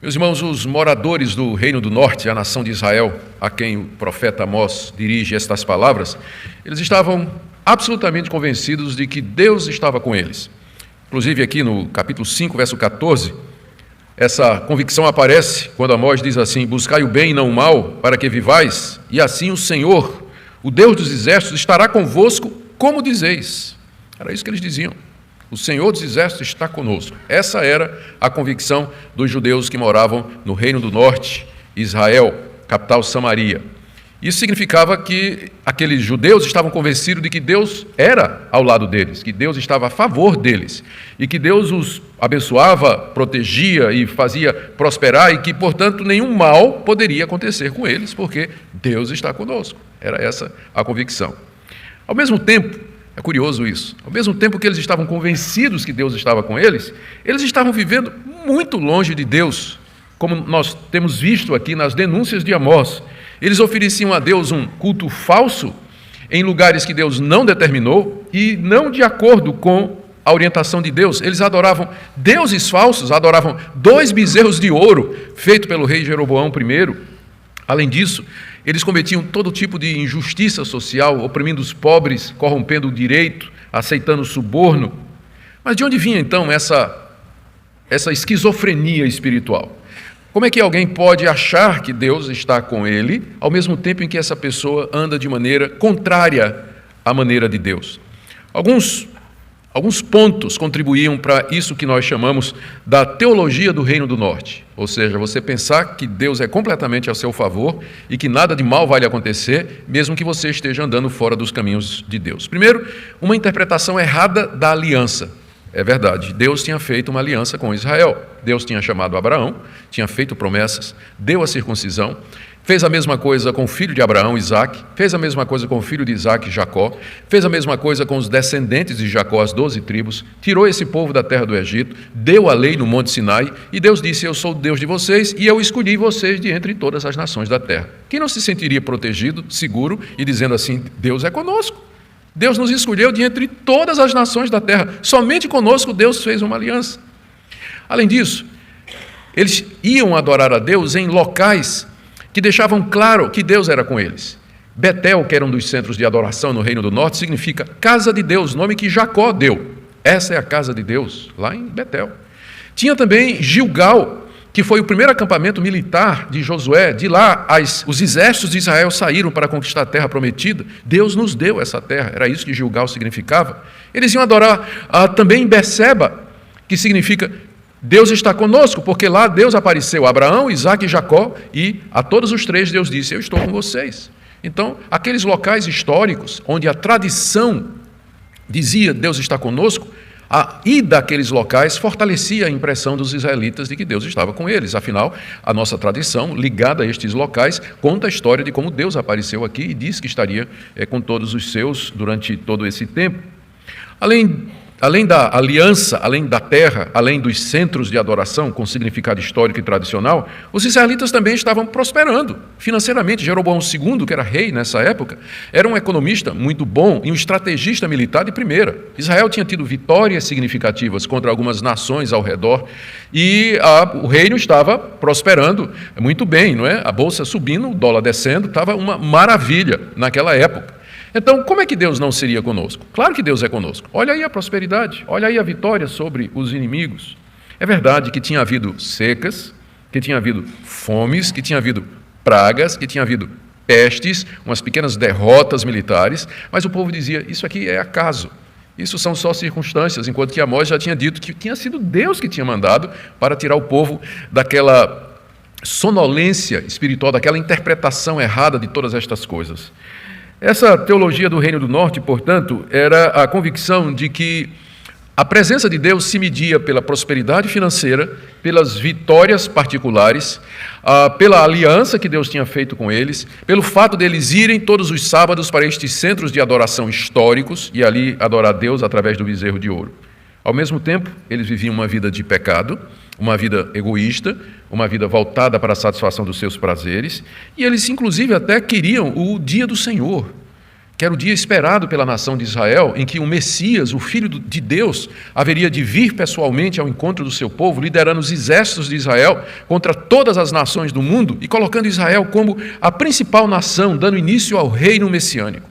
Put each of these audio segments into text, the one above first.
Meus irmãos, os moradores do Reino do Norte, a nação de Israel, a quem o profeta Amós dirige estas palavras, eles estavam absolutamente convencidos de que Deus estava com eles. Inclusive aqui no capítulo 5, verso 14, essa convicção aparece quando Amós diz assim: buscai o bem e não o mal, para que vivais, e assim o Senhor, o Deus dos exércitos, estará convosco, como dizeis. Era isso que eles diziam. O Senhor dos exércitos está conosco. Essa era a convicção dos judeus que moravam no Reino do Norte, Israel, capital Samaria. Isso significava que aqueles judeus estavam convencidos de que Deus era ao lado deles, que Deus estava a favor deles, e que Deus os abençoava, protegia e fazia prosperar, e que, portanto, nenhum mal poderia acontecer com eles, porque Deus está conosco. Era essa a convicção. Ao mesmo tempo, é curioso isso, ao mesmo tempo que eles estavam convencidos que Deus estava com eles estavam vivendo muito longe de Deus, como nós temos visto aqui nas denúncias de Amós. Eles ofereciam a Deus um culto falso em lugares que Deus não determinou e não de acordo com a orientação de Deus. Eles adoravam deuses falsos, adoravam 2 bezerros de ouro feitos pelo rei Jeroboão I. Além disso, eles cometiam todo tipo de injustiça social, oprimindo os pobres, corrompendo o direito, aceitando o suborno. Mas de onde vinha então essa esquizofrenia espiritual? Como é que alguém pode achar que Deus está com ele, ao mesmo tempo em que essa pessoa anda de maneira contrária à maneira de Deus? Alguns pontos contribuíam para isso que nós chamamos da teologia do Reino do Norte, ou seja, você pensar que Deus é completamente a seu favor e que nada de mal vai lhe acontecer, mesmo que você esteja andando fora dos caminhos de Deus. Primeiro, uma interpretação errada da aliança. É verdade, Deus tinha feito uma aliança com Israel. Deus tinha chamado Abraão, tinha feito promessas, deu a circuncisão, fez a mesma coisa com o filho de Abraão, Isaque, fez a mesma coisa com o filho de Isaque, Jacó, fez a mesma coisa com os descendentes de Jacó, as 12 tribos, tirou esse povo da terra do Egito, deu a lei no Monte Sinai, e Deus disse: eu sou o Deus de vocês, e eu escolhi vocês de entre todas as nações da terra. Quem não se sentiria protegido, seguro, e dizendo assim: Deus é conosco? Deus nos escolheu de entre todas as nações da terra, somente conosco Deus fez uma aliança. Além disso, eles iam adorar a Deus em locais que deixavam claro que Deus era com eles. Betel, que era um dos centros de adoração no Reino do Norte, significa casa de Deus, nome que Jacó deu. Essa é a casa de Deus, lá em Betel. Tinha também Gilgal, que foi o primeiro acampamento militar de Josué. De lá, os exércitos de Israel saíram para conquistar a terra prometida. Deus nos deu essa terra, era isso que Gilgal significava. Eles iam adorar também em Beceba, que significa Deus está conosco, porque lá Deus apareceu a Abraão, Isaque e Jacó, e a todos os 3 Deus disse: eu estou com vocês. Então, aqueles locais históricos, onde a tradição dizia Deus está conosco, a ida àqueles locais fortalecia a impressão dos israelitas de que Deus estava com eles. Afinal, a nossa tradição, ligada a estes locais, conta a história de como Deus apareceu aqui e disse que estaria com todos os seus durante todo esse tempo. Além da aliança, além da terra, além dos centros de adoração com significado histórico e tradicional, os israelitas também estavam prosperando financeiramente. Jeroboão II, que era rei nessa época, era um economista muito bom e um estrategista militar de primeira. Israel tinha tido vitórias significativas contra algumas nações ao redor e o reino estava prosperando muito bem, não é? A bolsa subindo, o dólar descendo, estava uma maravilha naquela época. Então, como é que Deus não seria conosco? Claro que Deus é conosco. Olha aí a prosperidade, olha aí a vitória sobre os inimigos. É verdade que tinha havido secas, que tinha havido fomes, que tinha havido pragas, que tinha havido pestes, umas pequenas derrotas militares, mas o povo dizia: isso aqui é acaso, isso são só circunstâncias, enquanto que Amós já tinha dito que tinha sido Deus que tinha mandado para tirar o povo daquela sonolência espiritual, daquela interpretação errada de todas estas coisas. Essa teologia do Reino do Norte, portanto, era a convicção de que a presença de Deus se media pela prosperidade financeira, pelas vitórias particulares, pela aliança que Deus tinha feito com eles, pelo fato deles irem todos os sábados para estes centros de adoração históricos e ali adorar Deus através do bezerro de ouro. Ao mesmo tempo, eles viviam uma vida de pecado, uma vida egoísta, uma vida voltada para a satisfação dos seus prazeres, e eles inclusive até queriam o dia do Senhor. que era o dia esperado pela nação de Israel, em que o Messias, o Filho de Deus, haveria de vir pessoalmente ao encontro do seu povo, liderando os exércitos de Israel contra todas as nações do mundo e colocando Israel como a principal nação, dando início ao reino messiânico.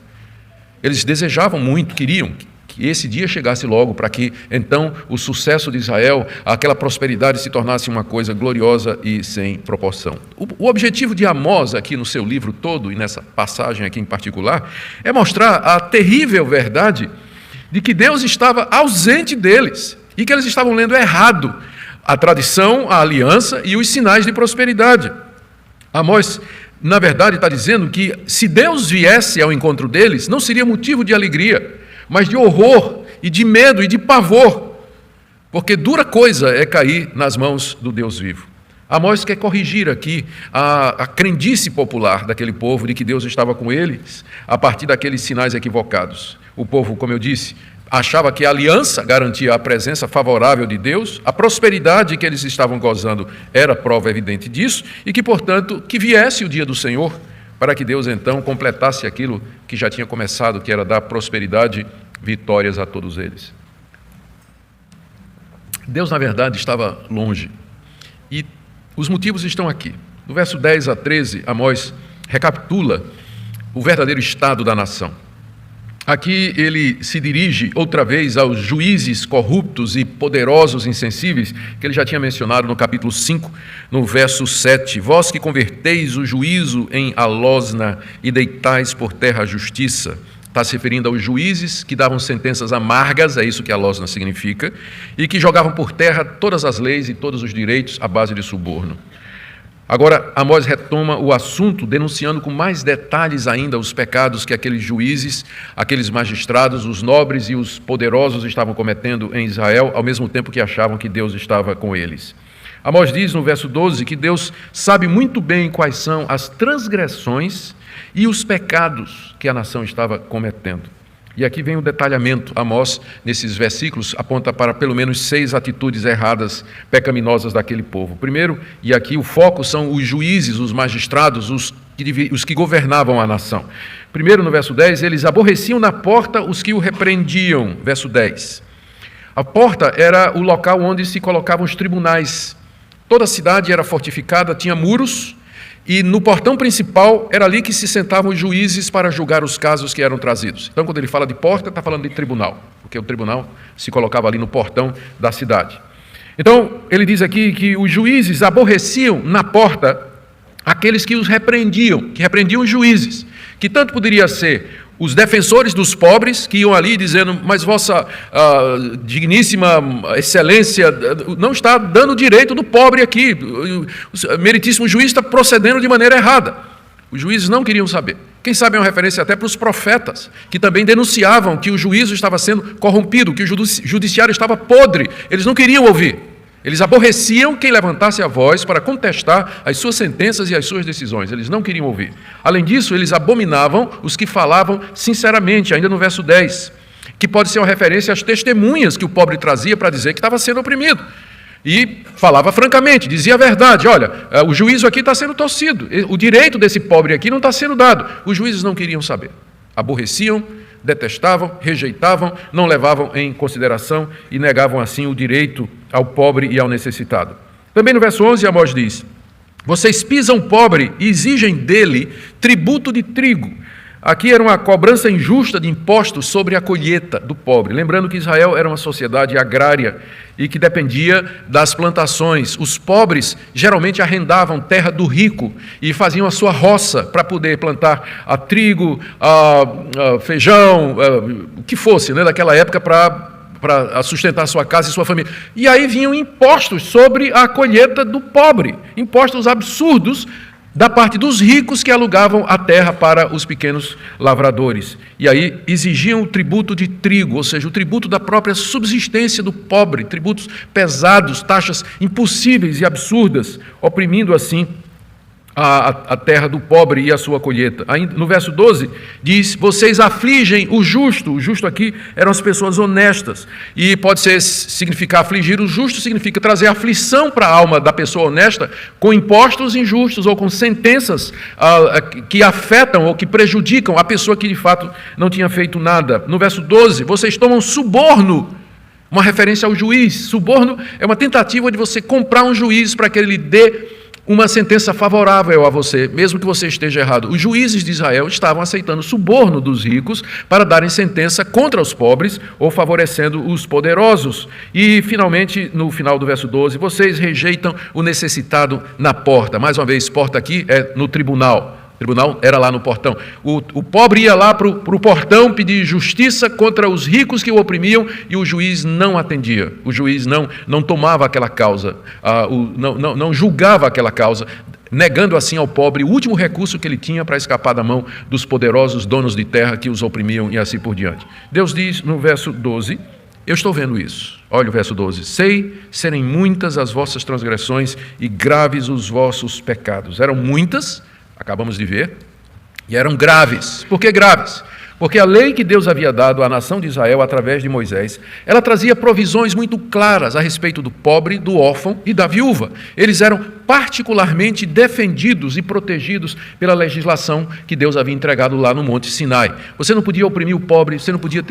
Eles desejavam muito, queriam que esse dia chegasse logo, para que então o sucesso de Israel, aquela prosperidade se tornasse uma coisa gloriosa e sem proporção. O objetivo de Amós aqui no seu livro todo, e nessa passagem aqui em particular, é mostrar a terrível verdade de que Deus estava ausente deles e que eles estavam lendo errado a tradição, a aliança e os sinais de prosperidade. Amós, na verdade, está dizendo que se Deus viesse ao encontro deles, não seria motivo de alegria, mas de horror e de medo e de pavor, porque dura coisa é cair nas mãos do Deus vivo. Amós quer corrigir aqui a crendice popular daquele povo de que Deus estava com eles a partir daqueles sinais equivocados. O povo, como eu disse, achava que a aliança garantia a presença favorável de Deus, a prosperidade que eles estavam gozando era prova evidente disso, e que, portanto, que viesse o dia do Senhor, para que Deus, então, completasse aquilo que já tinha começado, que era dar prosperidade, vitórias a todos eles. Deus, na verdade, estava longe. E os motivos estão aqui. No verso 10 a 13, Amós recapitula o verdadeiro estado da nação. Aqui ele se dirige outra vez aos juízes corruptos e poderosos insensíveis, que ele já tinha mencionado no capítulo 5, no verso 7. Vós que converteis o juízo em alosna e deitais por terra a justiça. Está se referindo aos juízes que davam sentenças amargas, é isso que alosna significa, e que jogavam por terra todas as leis e todos os direitos à base de suborno. Agora, Amós retoma o assunto, denunciando com mais detalhes ainda os pecados que aqueles juízes, aqueles magistrados, os nobres e os poderosos estavam cometendo em Israel, ao mesmo tempo que achavam que Deus estava com eles. Amós diz no verso 12 que Deus sabe muito bem quais são as transgressões e os pecados que a nação estava cometendo. E aqui vem o detalhamento. Amós, nesses versículos, aponta para pelo menos 6 atitudes erradas, pecaminosas daquele povo. Primeiro, e aqui o foco são os juízes, os magistrados, os que governavam a nação. Primeiro, no verso 10, eles aborreciam na porta os que o repreendiam. Verso 10. A porta era o local onde se colocavam os tribunais. Toda a cidade era fortificada, tinha muros, e no portão principal era ali que se sentavam os juízes para julgar os casos que eram trazidos. Então, quando ele fala de porta, está falando de tribunal, porque o tribunal se colocava ali no portão da cidade. Então, ele diz aqui que os juízes aborreciam na porta aqueles que os repreendiam, que repreendiam os juízes, que tanto poderia ser os defensores dos pobres, que iam ali dizendo, mas vossa digníssima excelência não está dando direito do pobre aqui, o meritíssimo juiz está procedendo de maneira errada. Os juízes não queriam saber. Quem sabe é uma referência até para os profetas, que também denunciavam que o juízo estava sendo corrompido, que o judiciário estava podre. Eles não queriam ouvir. Eles aborreciam quem levantasse a voz para contestar as suas sentenças e as suas decisões. Eles não queriam ouvir. Além disso, eles abominavam os que falavam sinceramente, ainda no verso 10, que pode ser uma referência às testemunhas que o pobre trazia para dizer que estava sendo oprimido. E falava francamente, dizia a verdade. Olha, o juízo aqui está sendo torcido. O direito desse pobre aqui não está sendo dado. Os juízes não queriam saber. Aborreciam, detestavam, rejeitavam, não levavam em consideração e negavam assim o direito ao pobre e ao necessitado. Também no verso 11, Amós diz, vocês pisam o pobre e exigem dele tributo de trigo. Aqui era uma cobrança injusta de impostos sobre a colheita do pobre. Lembrando que Israel era uma sociedade agrária e que dependia das plantações. Os pobres geralmente arrendavam terra do rico e faziam a sua roça para poder plantar trigo, feijão, o que fosse, né, daquela época para sustentar sua casa e sua família. E aí vinham impostos sobre a colheita do pobre, impostos absurdos, da parte dos ricos que alugavam a terra para os pequenos lavradores. E aí exigiam o tributo de trigo, ou seja, o tributo da própria subsistência do pobre, tributos pesados, taxas impossíveis e absurdas, oprimindo assim a terra do pobre e a sua colheita. Ainda, no verso 12, diz: vocês afligem o justo. O justo aqui eram as pessoas honestas. E pode significar afligir. O justo significa trazer aflição para a alma da pessoa honesta com impostos injustos ou com sentenças que afetam ou que prejudicam a pessoa que de fato não tinha feito nada. No verso 12, vocês tomam suborno. Uma referência ao juiz. Suborno é uma tentativa de você comprar um juiz para que ele lhe dê uma sentença favorável a você, mesmo que você esteja errado. Os juízes de Israel estavam aceitando suborno dos ricos para darem sentença contra os pobres ou favorecendo os poderosos. E, finalmente, no final do verso 12, vocês rejeitam o necessitado na porta. Mais uma vez, porta aqui é no tribunal. O tribunal era lá no portão. O pobre ia lá para o portão pedir justiça contra os ricos que o oprimiam e o juiz não atendia. O juiz não tomava aquela causa, não julgava aquela causa, negando assim ao pobre o último recurso que ele tinha para escapar da mão dos poderosos donos de terra que os oprimiam e assim por diante. Deus diz no verso 12, eu estou vendo isso. Olha o verso 12. Sei serem muitas as vossas transgressões e graves os vossos pecados. Eram muitas, acabamos de ver, e eram graves. Por que graves? Porque a lei que Deus havia dado à nação de Israel através de Moisés, ela trazia provisões muito claras a respeito do pobre, do órfão e da viúva. Eles eram particularmente defendidos e protegidos pela legislação que Deus havia entregado lá no Monte Sinai. Você não podia oprimir o pobre, você não podia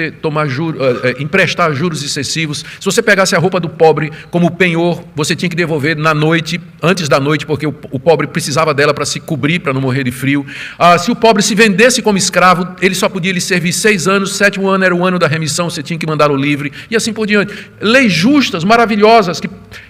emprestar juros excessivos. Se você pegasse a roupa do pobre como penhor, você tinha que devolver na noite, antes da noite, porque o pobre precisava dela para se cobrir, para não morrer de frio. Se o pobre se vendesse como escravo, ele só podia lhe servir 6 anos, 7º ano era o ano da remissão, você tinha que mandá-lo livre, e assim por diante. Leis justas, maravilhosas,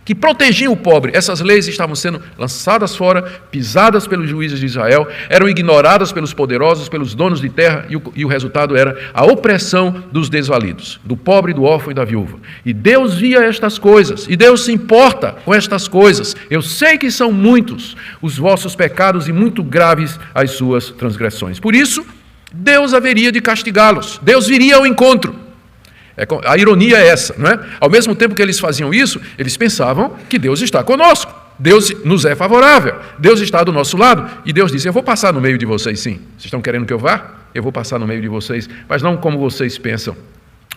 que protegiam o pobre. Essas leis estavam sendo lançadas fora, pisadas pelos juízes de Israel, eram ignoradas pelos poderosos, pelos donos de terra, e o resultado era a opressão dos desvalidos, do pobre, do órfão e da viúva. E Deus via estas coisas, e Deus se importa com estas coisas. Eu sei que são muitos os vossos pecados e muito graves as suas transgressões. Por isso, Deus haveria de castigá-los. Deus viria ao encontro. A ironia é essa, não é? Ao mesmo tempo que eles faziam isso, eles pensavam que Deus está conosco. Deus nos é favorável. Deus está do nosso lado. E Deus disse, eu vou passar no meio de vocês, sim. Vocês estão querendo que eu vá? Eu vou passar no meio de vocês, mas não como vocês pensam.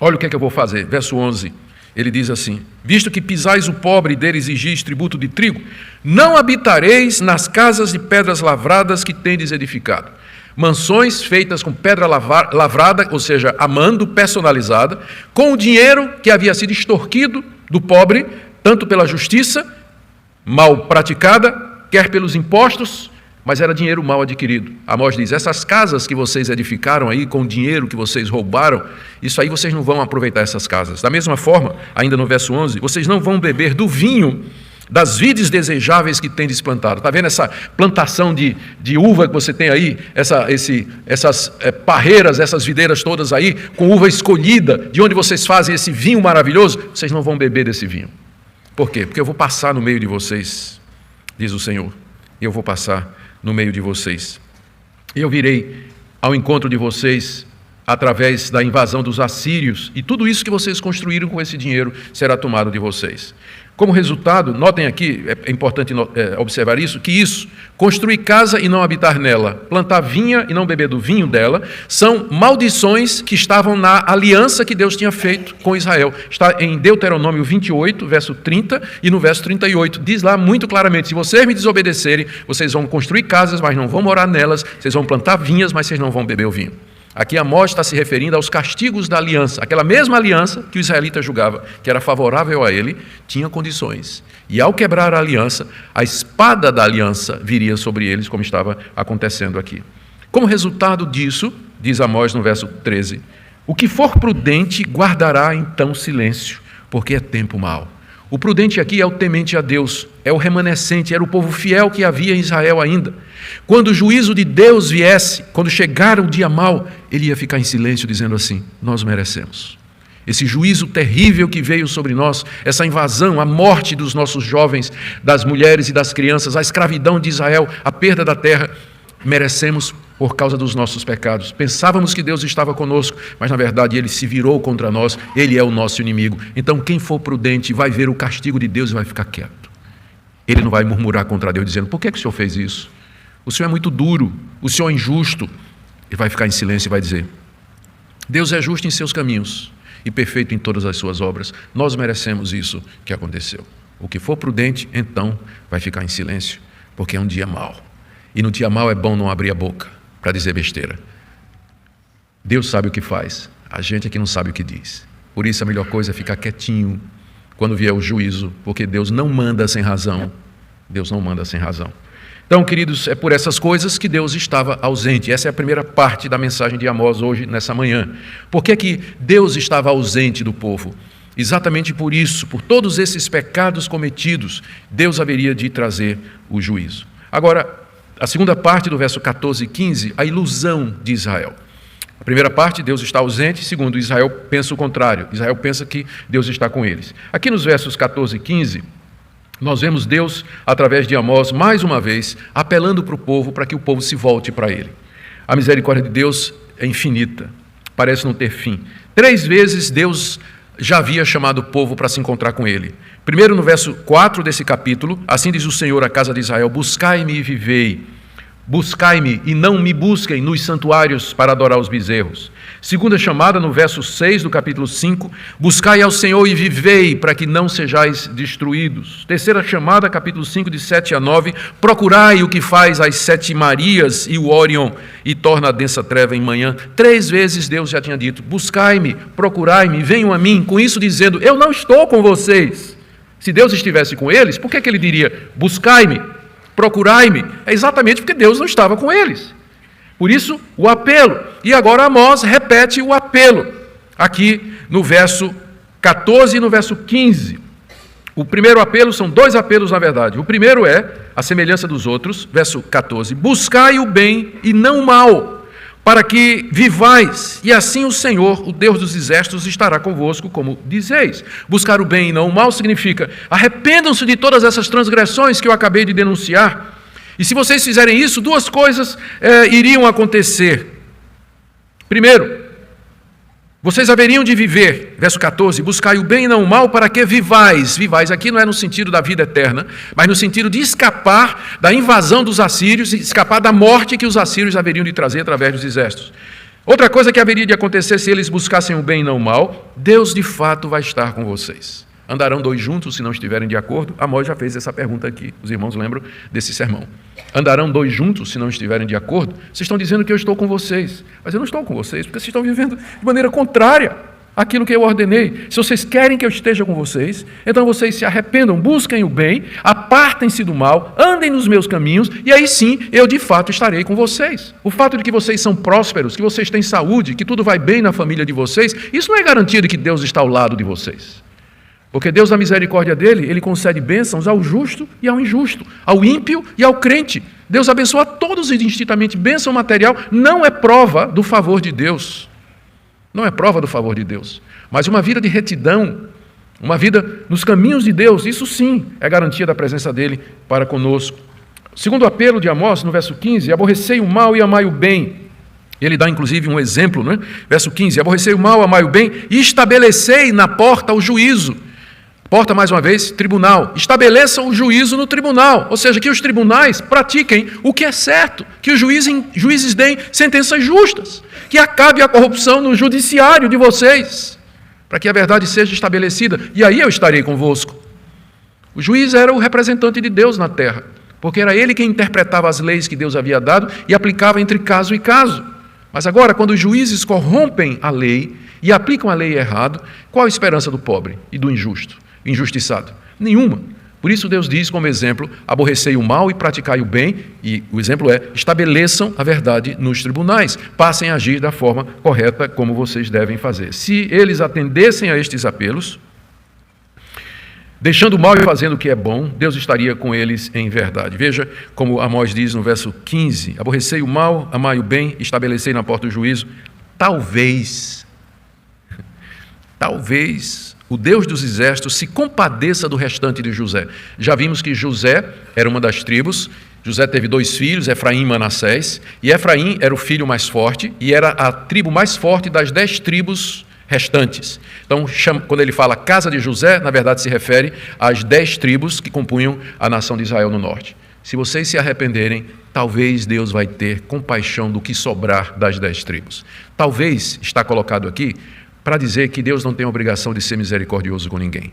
Olha o que é que eu vou fazer. Verso 11, ele diz assim, visto que pisais o pobre e dele exigis tributo de trigo, não habitareis nas casas de pedras lavradas que tendes edificado. Mansões feitas com pedra lavrada, ou seja, amando, personalizada, com o dinheiro que havia sido extorquido do pobre, tanto pela justiça mal praticada, quer pelos impostos, mas era dinheiro mal adquirido. Amós diz, essas casas que vocês edificaram aí, com o dinheiro que vocês roubaram, isso aí vocês não vão aproveitar essas casas. Da mesma forma, ainda no verso 11, vocês não vão beber do vinho das vides desejáveis que tendes plantado. Está vendo essa plantação de uva que você tem aí? Essas parreiras, essas videiras todas aí, com uva escolhida, de onde vocês fazem esse vinho maravilhoso? Vocês não vão beber desse vinho. Por quê? Porque eu vou passar no meio de vocês, diz o Senhor. Eu vou passar no meio de vocês. Eu virei ao encontro de vocês através da invasão dos assírios, e tudo isso que vocês construíram com esse dinheiro será tomado de vocês. Como resultado, notem aqui, é importante observar isso, que isso, construir casa e não habitar nela, plantar vinha e não beber do vinho dela, são maldições que estavam na aliança que Deus tinha feito com Israel. Está em Deuteronômio 28, verso 30 e no verso 38, diz lá muito claramente, se vocês me desobedecerem, vocês vão construir casas, mas não vão morar nelas, vocês vão plantar vinhas, mas vocês não vão beber o vinho. Aqui Amós está se referindo aos castigos da aliança. Aquela mesma aliança que o israelita julgava que era favorável a ele, tinha condições. E ao quebrar a aliança, a espada da aliança viria sobre eles, como estava acontecendo aqui. Como resultado disso, diz Amós no verso 13, o que for prudente guardará então silêncio, porque é tempo mau. O prudente aqui é o temente a Deus, é o remanescente, era o povo fiel que havia em Israel ainda. Quando o juízo de Deus viesse, quando chegar o dia mau, ele ia ficar em silêncio dizendo assim, nós merecemos. Esse juízo terrível que veio sobre nós, essa invasão, a morte dos nossos jovens, das mulheres e das crianças, a escravidão de Israel, a perda da terra, merecemos por causa dos nossos pecados. Pensávamos que Deus estava conosco, mas na verdade Ele se virou contra nós, Ele é o nosso inimigo. Então quem for prudente vai ver o castigo de Deus e vai ficar quieto. Ele não vai murmurar contra Deus dizendo, por que o Senhor fez isso? o Senhor é muito duro, o Senhor é injusto. Ele vai ficar em silêncio e vai dizer: Deus é justo em seus caminhos e perfeito em todas as suas obras. Nós merecemos isso que aconteceu. O que for prudente, então, vai ficar em silêncio, porque é um dia mau. E no dia mau é bom não abrir a boca para dizer besteira. Deus sabe o que faz, a gente é que não sabe o que diz. Por isso a melhor coisa é ficar quietinho quando vier o juízo, porque Deus não manda sem razão. Deus não manda sem razão. Então, queridos, é por essas coisas que Deus estava ausente. Essa é a primeira parte da mensagem de Amós hoje, nessa manhã. Por que que Deus estava ausente do povo? Exatamente por isso, por todos esses pecados cometidos, Deus haveria de trazer o juízo. Agora, a segunda parte do verso 14 e 15, a ilusão de Israel. A primeira parte, Deus está ausente. Segundo, Israel pensa o contrário. Israel pensa que Deus está com eles. Aqui nos versos 14 e 15, nós vemos Deus, através de Amós, mais uma vez, apelando para o povo, para que o povo se volte para ele. A misericórdia de Deus é infinita, parece não ter fim. 3 vezes Deus já havia chamado o povo para se encontrar com ele. Primeiro, no verso 4 desse capítulo, assim diz o Senhor à casa de Israel: buscai-me e vivei. Buscai-me e não me busquem nos santuários para adorar os bezerros. Segunda chamada, no verso 6 do capítulo 5, buscai ao Senhor e vivei, para que não sejais destruídos. Terceira chamada, capítulo 5, de 7 a 9, procurai o que faz as 7 Marias e o Órion, e torna a densa treva em manhã. 3 vezes Deus já tinha dito: buscai-me, procurai-me, venham a mim, com isso dizendo: eu não estou com vocês. Se Deus estivesse com eles, por que ele diria: buscai-me, procurai-me? É exatamente porque Deus não estava com eles. Por isso, o apelo. E agora Amós repete o apelo, aqui no verso 14 e no verso 15. O primeiro apelo, são 2 apelos na verdade. O primeiro é a semelhança dos outros, verso 14: buscai o bem e não o mal, para que vivais, e assim o Senhor, o Deus dos exércitos, estará convosco, como dizeis. Buscar o bem e não o mal significa: arrependam-se de todas essas transgressões que eu acabei de denunciar. E se vocês fizerem isso, 2 coisas iriam acontecer. Primeiro, vocês haveriam de viver, verso 14, buscai o bem e não o mal, para que vivais. Vivais aqui não é no sentido da vida eterna, mas no sentido de escapar da invasão dos assírios, escapar da morte que os assírios haveriam de trazer através dos exércitos. Outra coisa que haveria de acontecer se eles buscassem o bem e não o mal: Deus de fato vai estar com vocês. Andarão 2 juntos se não estiverem de acordo? Amós já fez essa pergunta aqui, os irmãos lembram desse sermão. Andarão 2 juntos se não estiverem de acordo? Vocês estão dizendo que eu estou com vocês, mas eu não estou com vocês, porque vocês estão vivendo de maneira contrária àquilo que eu ordenei. Se vocês querem que eu esteja com vocês, então vocês se arrependam, busquem o bem, apartem-se do mal, andem nos meus caminhos, e aí sim eu de fato estarei com vocês. O fato de que vocês são prósperos, que vocês têm saúde, que tudo vai bem na família de vocês, isso não é garantia de que Deus está ao lado de vocês. Porque Deus, na misericórdia dele, ele concede bênçãos ao justo e ao injusto, ao ímpio e ao crente. Deus abençoa todos indistintamente. Bênção material não é prova do favor de Deus. Não é prova do favor de Deus. Mas uma vida de retidão, uma vida nos caminhos de Deus, isso sim é garantia da presença dele para conosco. Segundo o apelo de Amós, no verso 15, aborrecei o mal e amai o bem. Ele dá inclusive um exemplo, né? Verso 15, aborrecei o mal, amai o bem e estabelecei na porta o juízo. Porta, mais uma vez, tribunal. Estabeleçam o juízo no tribunal, ou seja, que os tribunais pratiquem o que é certo, que os juízes deem sentenças justas, que acabe a corrupção no judiciário de vocês, para que a verdade seja estabelecida, e aí eu estarei convosco. O juiz era o representante de Deus na terra, porque era ele quem interpretava as leis que Deus havia dado e aplicava entre caso e caso. Mas agora, quando os juízes corrompem a lei e aplicam a lei errado, qual a esperança do pobre e do injusto? Injustiçado? Nenhuma. Por isso Deus diz como exemplo: aborrecei o mal e praticai o bem, e o exemplo é: estabeleçam a verdade nos tribunais, passem a agir da forma correta como vocês devem fazer. Se eles atendessem a estes apelos, deixando o mal e fazendo o que é bom, Deus estaria com eles em verdade. Veja como Amós diz no verso 15: aborrecei o mal, amai o bem, estabelecei na porta do juízo. Talvez o Deus dos exércitos se compadeça do restante de José. Já vimos que José era uma das tribos. José teve 2 filhos, Efraim e Manassés, e Efraim era o filho mais forte e era a tribo mais forte das 10 tribos restantes. Então, quando ele fala casa de José, na verdade se refere às 10 tribos que compunham a nação de Israel no norte. Se vocês se arrependerem, talvez Deus vai ter compaixão do que sobrar das 10 tribos. Talvez está colocado aqui para dizer que Deus não tem a obrigação de ser misericordioso com ninguém.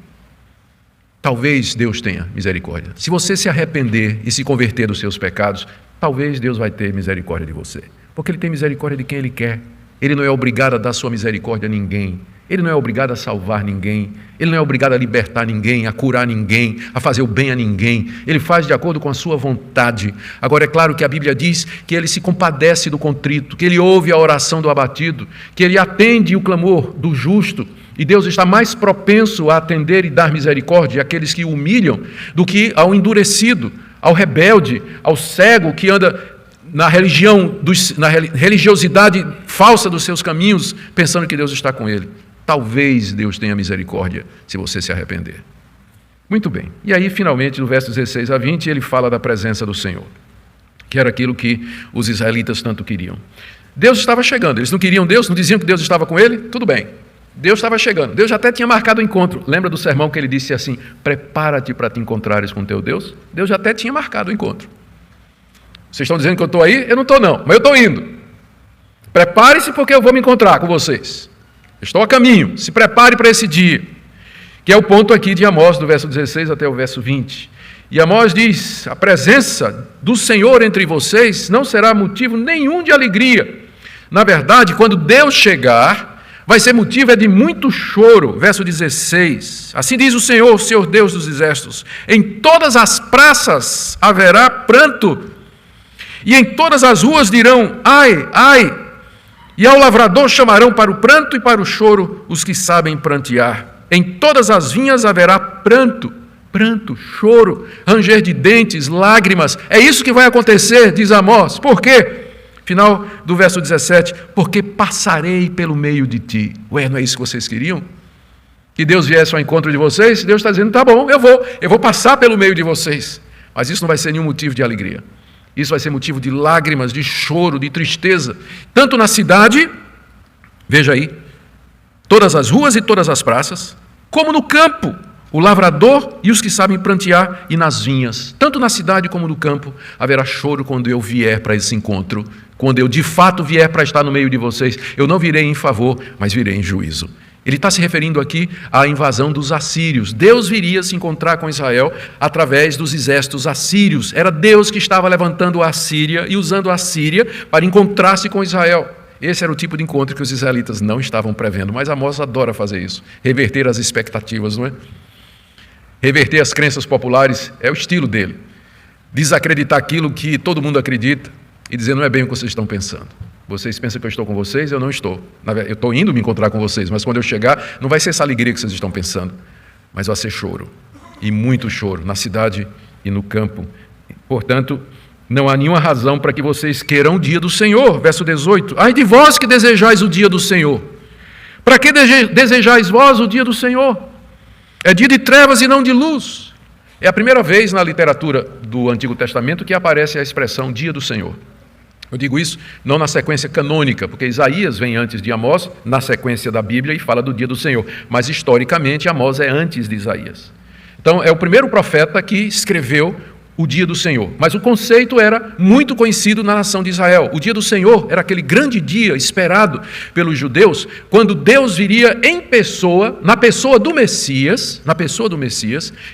Talvez Deus tenha misericórdia. Se você se arrepender e se converter dos seus pecados, talvez Deus vai ter misericórdia de você. Porque Ele tem misericórdia de quem Ele quer. Ele não é obrigado a dar sua misericórdia a ninguém. Ele não é obrigado a salvar ninguém. Ele não é obrigado a libertar ninguém, a curar ninguém, a fazer o bem a ninguém. Ele faz de acordo com a sua vontade. Agora, é claro que a Bíblia diz que Ele se compadece do contrito, que Ele ouve a oração do abatido, que Ele atende o clamor do justo. E Deus está mais propenso a atender e dar misericórdia àqueles que o humilham do que ao endurecido, ao rebelde, ao cego que anda na religiosidade falsa dos seus caminhos, pensando que Deus está com ele. Talvez Deus tenha misericórdia se você se arrepender. Muito bem. E aí, finalmente, no verso 16 a 20, ele fala da presença do Senhor, que era aquilo que os israelitas tanto queriam. Deus estava chegando. Eles não queriam Deus, não diziam que Deus estava com ele? Tudo bem. Deus estava chegando. Deus já até tinha marcado o encontro. Lembra do sermão que ele disse assim: prepara-te para te encontrares com teu Deus? Deus já até tinha marcado o encontro. Vocês estão dizendo que eu estou aí? Eu não estou não, mas eu estou indo. Prepare-se porque eu vou me encontrar com vocês. Estou a caminho, se prepare para esse dia. Que é o ponto aqui de Amós, do verso 16 até o verso 20. E Amós diz: a presença do Senhor entre vocês não será motivo nenhum de alegria. Na verdade, quando Deus chegar, vai ser motivo de muito choro. Verso 16. Assim diz o Senhor Deus dos exércitos: em todas as praças haverá pranto, e em todas as ruas dirão: ai, ai. E ao lavrador chamarão para o pranto e para o choro os que sabem prantear. Em todas as vinhas haverá pranto, choro, ranger de dentes, lágrimas. É isso que vai acontecer, diz Amós. Por quê? Final do verso 17: porque passarei pelo meio de ti. Ué, não é isso que vocês queriam? Que Deus viesse ao encontro de vocês? Deus está dizendo: tá bom, eu vou passar pelo meio de vocês. Mas isso não vai ser nenhum motivo de alegria. Isso vai ser motivo de lágrimas, de choro, de tristeza. Tanto na cidade, veja aí, todas as ruas e todas as praças, como no campo, o lavrador e os que sabem prantear, e nas vinhas. Tanto na cidade como no campo, haverá choro quando eu vier para esse encontro. Quando eu de fato vier para estar no meio de vocês, eu não virei em favor, mas virei em juízo. Ele está se referindo aqui à invasão dos assírios. Deus viria se encontrar com Israel através dos exércitos assírios. Era Deus que estava levantando a Síria e usando a Síria para encontrar-se com Israel. Esse era o tipo de encontro que os israelitas não estavam prevendo, mas Amós adora fazer isso, reverter as expectativas, não é? Reverter as crenças populares é o estilo dele. Desacreditar aquilo que todo mundo acredita e dizer: não é bem o que vocês estão pensando. Vocês pensam que eu estou com vocês? Eu não estou. Eu estou indo me encontrar com vocês, mas quando eu chegar, não vai ser essa alegria que vocês estão pensando, mas vai ser choro, e muito choro, na cidade e no campo. Portanto, não há nenhuma razão para que vocês queiram o dia do Senhor. Verso 18: ai de vós que desejais o dia do Senhor. Para que desejais vós o dia do Senhor? É dia de trevas e não de luz. É a primeira vez na literatura do Antigo Testamento que aparece a expressão dia do Senhor. Eu digo isso não na sequência canônica, porque Isaías vem antes de Amós, na sequência da Bíblia, e fala do dia do Senhor. Mas, historicamente, Amós é antes de Isaías. Então, é o primeiro profeta que escreveu o dia do Senhor. Mas o conceito era muito conhecido na nação de Israel. O dia do Senhor era aquele grande dia esperado pelos judeus, quando Deus viria em pessoa, na pessoa do Messias,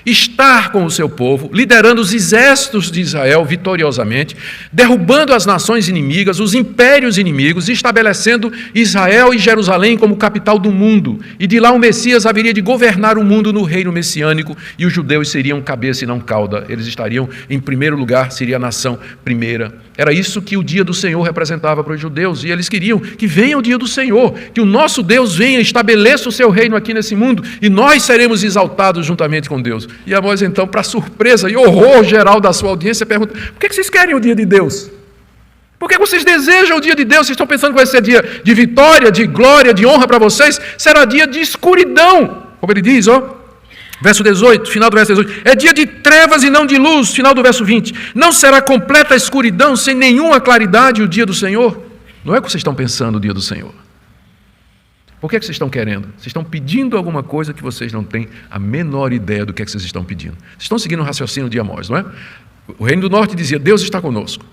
estar com o seu povo, liderando os exércitos de Israel vitoriosamente, derrubando as nações inimigas, os impérios inimigos, estabelecendo Israel e Jerusalém como capital do mundo. E de lá o Messias haveria de governar o mundo no reino messiânico, e os judeus seriam cabeça e não cauda. Eles estariam em primeiro lugar, seria a nação primeira. Era isso que o dia do Senhor representava para os judeus, e eles queriam que venha o dia do Senhor, que o nosso Deus venha e estabeleça o seu reino aqui nesse mundo, e nós seremos exaltados juntamente com Deus. E Amós, então, para surpresa e horror geral da sua audiência, pergunta: por que vocês querem o dia de Deus? Por que vocês desejam o dia de Deus? Vocês estão pensando que vai ser dia de vitória, de glória, de honra para vocês? Será dia de escuridão, como ele diz, verso 18, final do verso 18, é dia de trevas e não de luz, final do verso 20, não será completa a escuridão, sem nenhuma claridade o dia do Senhor. Não é o que vocês estão pensando, o dia do Senhor. Por que vocês estão querendo? Vocês estão pedindo alguma coisa que vocês não têm a menor ideia do que vocês estão pedindo. Vocês estão seguindo o raciocínio de Amós, não é? O reino do norte dizia: Deus está conosco.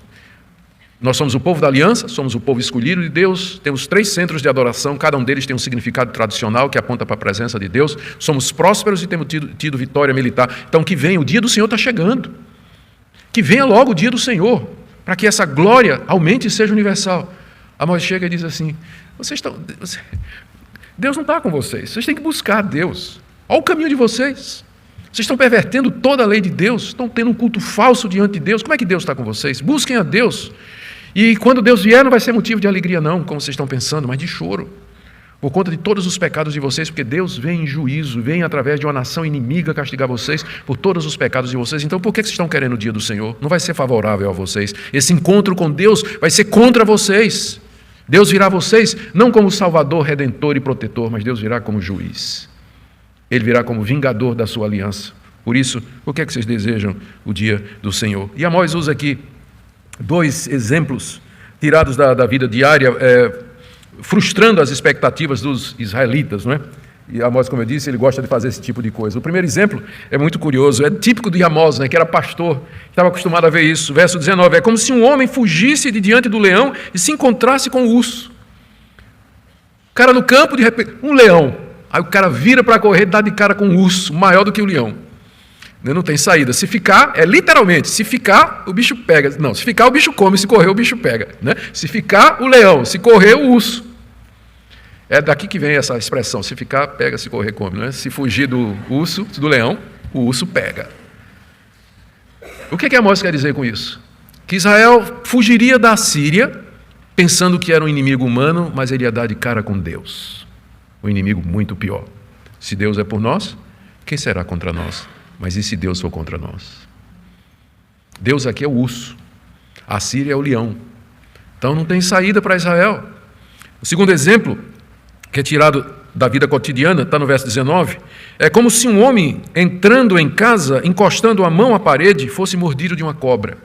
Nós somos o povo da aliança, somos o povo escolhido de Deus, temos 3 centros de adoração, cada um deles tem um significado tradicional que aponta para a presença de Deus, somos prósperos e temos tido vitória militar. Então que venha, o dia do Senhor está chegando, que venha logo o dia do Senhor, para que essa glória aumente e seja universal. Amós chega e diz assim: Deus não está com vocês têm que buscar Deus, olha o caminho de vocês estão pervertendo toda a lei de Deus, estão tendo um culto falso diante de Deus, como é que Deus está com vocês? Busquem a Deus. E quando Deus vier, não vai ser motivo de alegria não, como vocês estão pensando, mas de choro, por conta de todos os pecados de vocês, porque Deus vem em juízo, vem através de uma nação inimiga castigar vocês por todos os pecados de vocês. Então por que vocês estão querendo o dia do Senhor? Não vai ser favorável a vocês. Esse encontro com Deus vai ser contra vocês. Deus virá a vocês não como Salvador, Redentor e Protetor, mas Deus virá como juiz. Ele virá como vingador da sua aliança. Por isso, por que vocês desejam o dia do Senhor? E Amós usa aqui 2 exemplos tirados da vida diária, frustrando as expectativas dos israelitas, não é? E Amós, como eu disse, ele gosta de fazer esse tipo de coisa. O primeiro exemplo é muito curioso, é típico de Amós, né, que era pastor, estava acostumado a ver isso. Verso 19, é como se um homem fugisse de diante do leão e se encontrasse com o urso. O cara no campo, de repente, um leão. Aí o cara vira para correr e dá de cara com um urso, maior do que o leão. Não tem saída. Se ficar, literalmente, se ficar, o bicho pega. Não, se ficar, o bicho come, se correr, o bicho pega. Né? Se ficar, o leão, se correr, o urso. É daqui que vem essa expressão, se ficar, pega, se correr, come. Né? Se fugir do urso, do leão, o urso pega. O que Amós quer dizer com isso? Que Israel fugiria da Síria, pensando que era um inimigo humano, mas ele ia dar de cara com Deus. Um inimigo muito pior. Se Deus é por nós, quem será contra nós? Mas e se Deus for contra nós? Deus aqui é o urso, a Síria é o leão. Então não tem saída para Israel. O segundo exemplo, que é tirado da vida cotidiana, está no verso 19, é como se um homem entrando em casa, encostando a mão à parede, fosse mordido de uma cobra.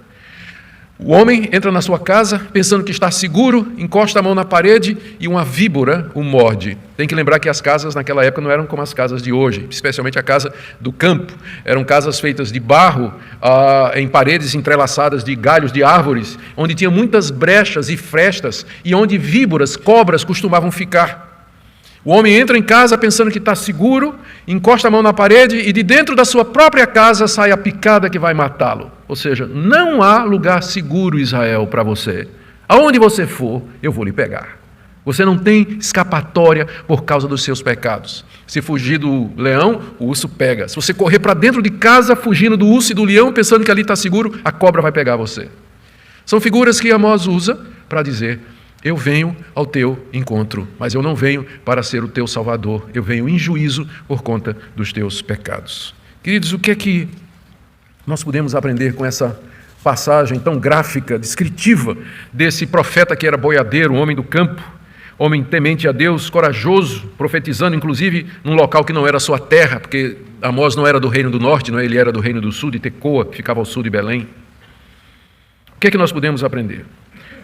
O homem entra na sua casa pensando que está seguro, encosta a mão na parede e uma víbora o morde. Tem que lembrar que as casas naquela época não eram como as casas de hoje, especialmente a casa do campo. Eram casas feitas de barro, em paredes entrelaçadas de galhos de árvores, onde tinha muitas brechas e frestas e onde víboras, cobras costumavam ficar. O homem entra em casa pensando que está seguro, encosta a mão na parede e de dentro da sua própria casa sai a picada que vai matá-lo. Ou seja, não há lugar seguro, Israel, para você. Aonde você for, eu vou lhe pegar. Você não tem escapatória por causa dos seus pecados. Se fugir do leão, o urso pega. Se você correr para dentro de casa, fugindo do urso e do leão, pensando que ali está seguro, a cobra vai pegar você. São figuras que Amós usa para dizer: eu venho ao teu encontro, mas eu não venho para ser o teu salvador. Eu venho em juízo por conta dos teus pecados. Queridos, o que é que nós podemos aprender com essa passagem tão gráfica, descritiva, desse profeta que era boiadeiro, um homem do campo, homem temente a Deus, corajoso, profetizando inclusive num local que não era sua terra, porque Amós não era do reino do norte, não é? Ele era do reino do sul, de Tecoa, que ficava ao sul de Belém. O que é que nós podemos aprender?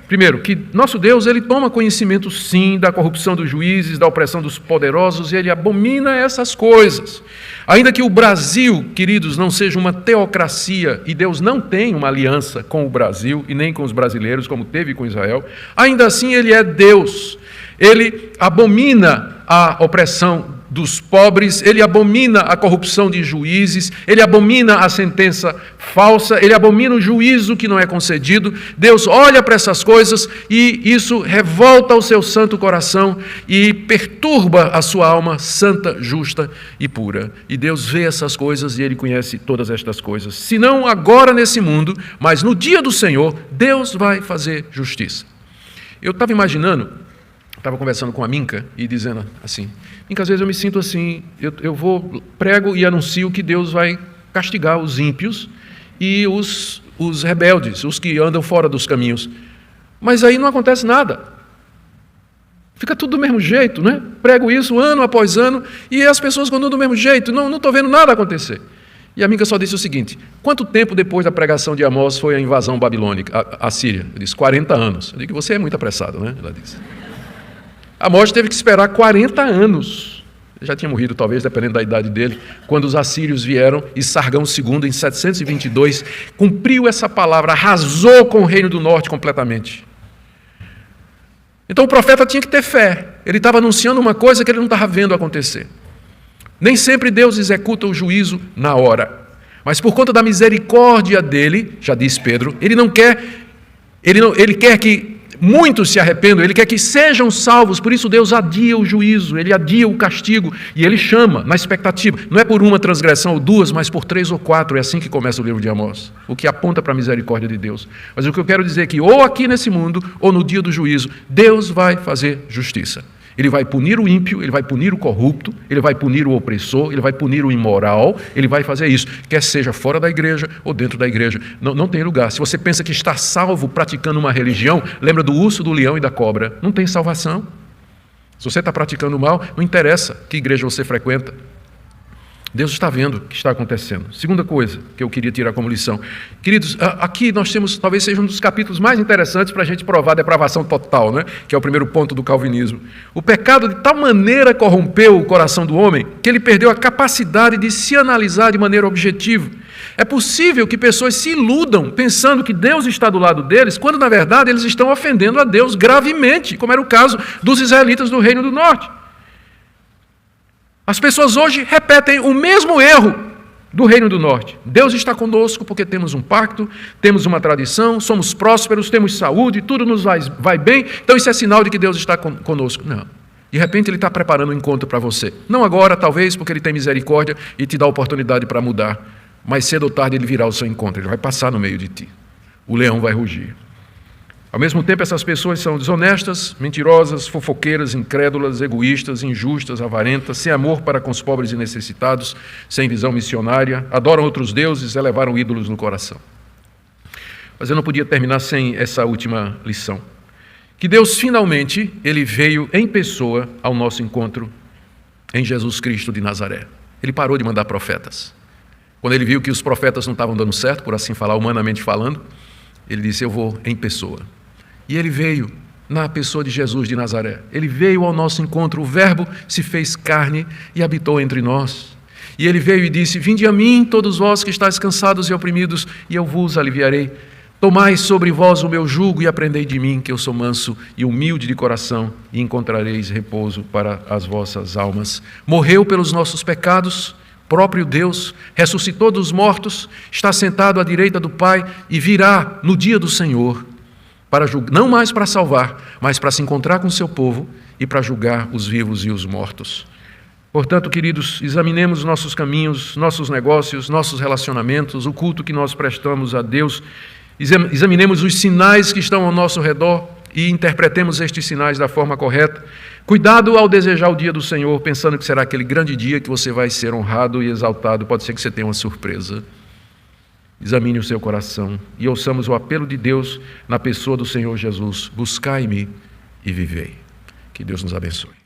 Primeiro, que nosso Deus, ele toma conhecimento sim da corrupção dos juízes, da opressão dos poderosos, e ele abomina essas coisas. Ainda que o Brasil, queridos, não seja uma teocracia, e Deus não tem uma aliança com o Brasil, e nem com os brasileiros, como teve com Israel, ainda assim ele é Deus. Ele abomina a opressão dos pobres, ele abomina a corrupção de juízes, ele abomina a sentença falsa, ele abomina o juízo que não é concedido. Deus olha para essas coisas e isso revolta o seu santo coração e perturba a sua alma santa, justa e pura. E Deus vê essas coisas e ele conhece todas estas coisas. Se não agora nesse mundo, mas no dia do Senhor, Deus vai fazer justiça. Eu estava imaginando, estava conversando com a Minka e dizendo assim: Minka, às vezes eu me sinto assim, eu vou, prego e anuncio que Deus vai castigar os ímpios e os rebeldes, os que andam fora dos caminhos. Mas aí não acontece nada. Fica tudo do mesmo jeito, né? Prego isso ano após ano e as pessoas continuam do mesmo jeito, não estou vendo nada acontecer. E a Minka só disse o seguinte: quanto tempo depois da pregação de Amós foi a invasão babilônica, a Síria? Eu disse: 40 anos. Eu digo: você é muito apressado, né? Ela disse. Amós teve que esperar 40 anos. já tinha morrido talvez, dependendo da idade dele, quando os assírios vieram e Sargão II, em 722, cumpriu essa palavra, arrasou com o Reino do Norte completamente. Então o profeta tinha que ter fé, ele estava anunciando uma coisa que ele não estava vendo acontecer. Nem sempre Deus executa o juízo na hora, mas por conta da misericórdia dele, já diz Pedro, ele quer que muitos se arrependam, ele quer que sejam salvos, por isso Deus adia o juízo, ele adia o castigo, e ele chama na expectativa, não é por uma transgressão ou duas, mas por 3 ou 4, é assim que começa o livro de Amós, o que aponta para a misericórdia de Deus. Mas o que eu quero dizer é que ou aqui nesse mundo, ou no dia do juízo, Deus vai fazer justiça. Ele vai punir o ímpio, ele vai punir o corrupto, ele vai punir o opressor, ele vai punir o imoral, ele vai fazer isso, quer seja fora da igreja ou dentro da igreja. Não tem lugar. Se você pensa que está salvo praticando uma religião, lembra do urso, do leão e da cobra. Não tem salvação. Se você está praticando mal, não interessa que igreja você frequenta. Deus está vendo o que está acontecendo. Segunda coisa que eu queria tirar como lição. Queridos, aqui nós temos, talvez seja um dos capítulos mais interessantes para a gente provar a depravação total, né? Que é o primeiro ponto do calvinismo. O pecado de tal maneira corrompeu o coração do homem que ele perdeu a capacidade de se analisar de maneira objetiva. É possível que pessoas se iludam pensando que Deus está do lado deles, quando na verdade eles estão ofendendo a Deus gravemente, como era o caso dos israelitas do Reino do Norte. As pessoas hoje repetem o mesmo erro do Reino do Norte. Deus está conosco porque temos um pacto, temos uma tradição, somos prósperos, temos saúde, tudo nos vai bem, então isso é sinal de que Deus está conosco. Não. De repente ele está preparando um encontro para você. Não agora, talvez, porque ele tem misericórdia e te dá a oportunidade para mudar. Mas cedo ou tarde ele virá ao seu encontro, ele vai passar no meio de ti. O leão vai rugir. Ao mesmo tempo, essas pessoas são desonestas, mentirosas, fofoqueiras, incrédulas, egoístas, injustas, avarentas, sem amor para com os pobres e necessitados, sem visão missionária, adoram outros deuses, elevaram ídolos no coração. Mas eu não podia terminar sem essa última lição. Que Deus, finalmente, ele veio em pessoa ao nosso encontro em Jesus Cristo de Nazaré. Ele parou de mandar profetas. Quando ele viu que os profetas não estavam dando certo, por assim falar, humanamente falando, ele disse, eu vou em pessoa. E ele veio na pessoa de Jesus de Nazaré. Ele veio ao nosso encontro, o Verbo se fez carne e habitou entre nós. E ele veio e disse, vinde a mim, todos vós que estáis cansados e oprimidos, e eu vos aliviarei. Tomai sobre vós o meu jugo e aprendei de mim, que eu sou manso e humilde de coração, e encontrareis repouso para as vossas almas. Morreu pelos nossos pecados, próprio Deus, ressuscitou dos mortos, está sentado à direita do Pai e virá no dia do Senhor, para não mais para salvar, mas para se encontrar com o seu povo e para julgar os vivos e os mortos. Portanto, queridos, examinemos nossos caminhos, nossos negócios, nossos relacionamentos, o culto que nós prestamos a Deus, examinemos os sinais que estão ao nosso redor e interpretemos estes sinais da forma correta. Cuidado ao desejar o dia do Senhor, pensando que será aquele grande dia que você vai ser honrado e exaltado. Pode ser que você tenha uma surpresa. Examine o seu coração e ouçamos o apelo de Deus na pessoa do Senhor Jesus. Buscai-me e vivei. Que Deus nos abençoe.